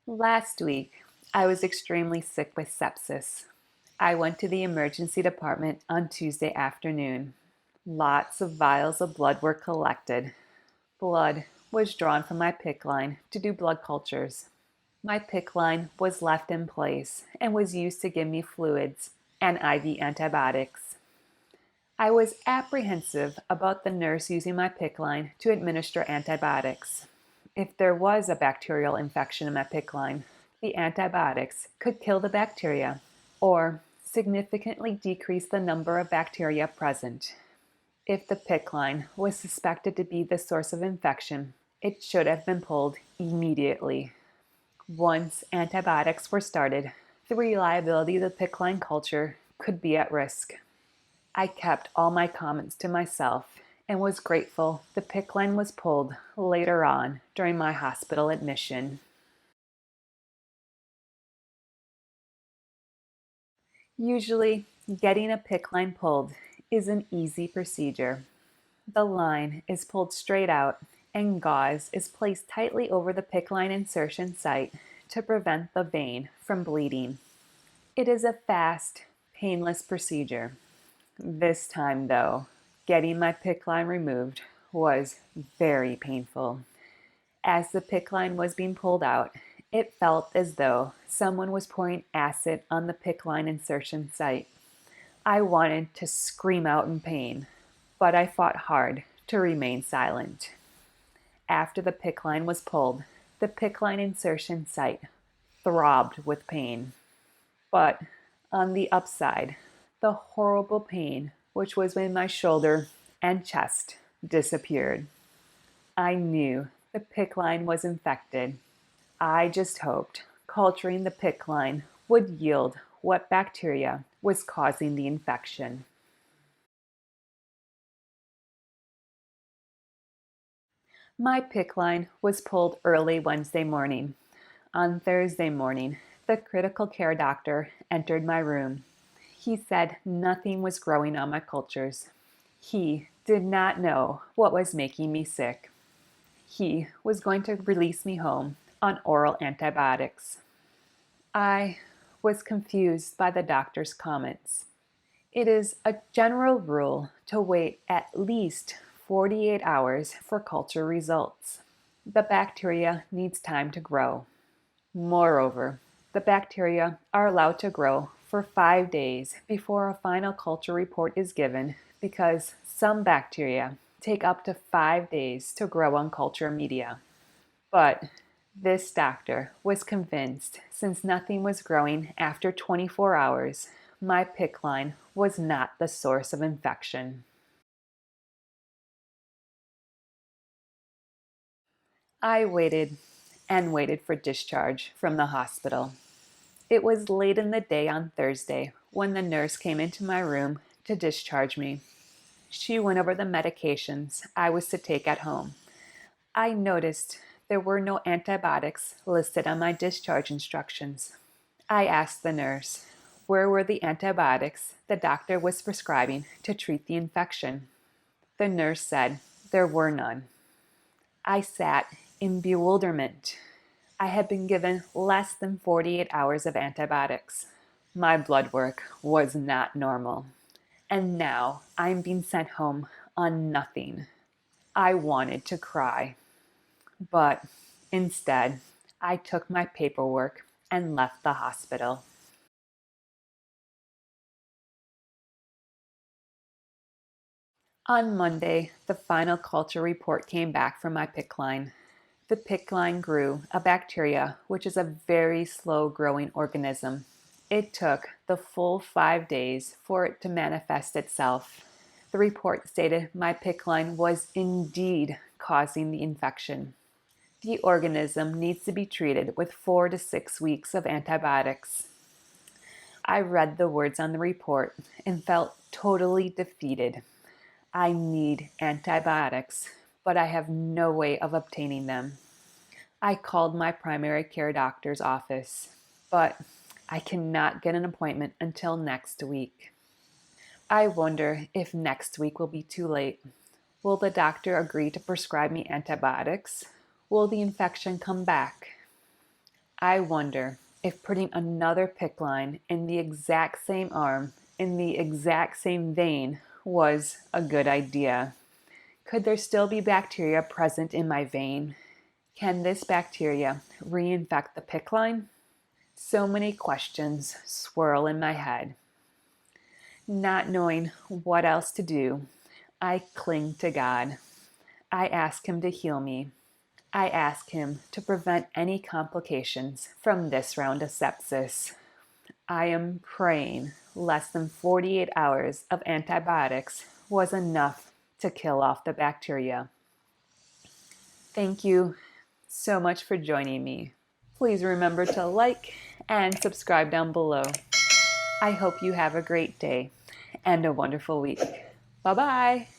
Last week, I was extremely sick with sepsis. I went to the emergency department on Tuesday afternoon. Lots of vials of blood were collected. Blood was drawn from my PICC line to do blood cultures. My PICC line was left in place and was used to give me fluids and IV antibiotics. I was apprehensive about the nurse using my PICC line to administer antibiotics. If there was a bacterial infection in my PICC line, the antibiotics could kill the bacteria or significantly decrease the number of bacteria present. If the PICC line was suspected to be the source of infection, it should have been pulled immediately. Once antibiotics were started, the reliability of the PICC line culture could be at risk. I kept all my comments to myself and was grateful the PICC line was pulled later on during my hospital admission. Usually, getting a PICC line pulled is an easy procedure. The line is pulled straight out and gauze is placed tightly over the PICC line insertion site to prevent the vein from bleeding. It is a fast, painless procedure. This time, though, getting my PICC line removed was very painful. As the PICC line was being pulled out, it felt as though someone was pouring acid on the PICC line insertion site. I wanted to scream out in pain, but I fought hard to remain silent. After the PICC line was pulled, the PICC line insertion site throbbed with pain. But on the upside, the horrible pain, which was in my shoulder and chest, disappeared. I knew the PICC line was infected. I just hoped culturing the PICC line would yield what bacteria was causing the infection. My PICC line was pulled early Wednesday morning. On Thursday morning, the critical care doctor entered my room. He said nothing was growing on my cultures. He did not know what was making me sick. He was going to release me home on oral antibiotics. I was confused by the doctor's comments. It is a general rule to wait at least 48 hours for culture results. The bacteria needs time to grow. Moreover, the bacteria are allowed to grow for 5 days before a final culture report is given because some bacteria take up to 5 days to grow on culture media. But this doctor was convinced since nothing was growing after 24 hours, my PICC line was not the source of infection. I waited and waited for discharge from the hospital. It was late in the day on Thursday when the nurse came into my room to discharge me. She went over the medications I was to take at home. I noticed there were no antibiotics listed on my discharge instructions. I asked the nurse, where were the antibiotics the doctor was prescribing to treat the infection? The nurse said there were none. I sat in bewilderment. I had been given less than 48 hours of antibiotics. My blood work was not normal. And now I'm being sent home on nothing. I wanted to cry. But instead, I took my paperwork and left the hospital. On Monday, the final culture report came back from my PICC line. The PICC line grew a bacteria, which is a very slow-growing organism. It took the full 5 days for it to manifest itself. The report stated my PICC line was indeed causing the infection. The organism needs to be treated with 4 to 6 weeks of antibiotics. I read the words on the report and felt totally defeated. I need antibiotics, but I have no way of obtaining them. I called my primary care doctor's office, but I cannot get an appointment until next week. I wonder if next week will be too late. Will the doctor agree to prescribe me antibiotics? Will the infection come back? I wonder if putting another PICC line in the exact same arm, in the exact same vein, was a good idea. Could there still be bacteria present in my vein? Can this bacteria reinfect the PICC line? So many questions swirl in my head. Not knowing what else to do, I cling to God. I ask Him to heal me. I ask Him to prevent any complications from this round of sepsis. I am praying less than 48 hours of antibiotics was enough to kill off the bacteria. Thank you so much for joining me. Please remember to like and subscribe down below. I hope you have a great day and a wonderful week. Bye-bye.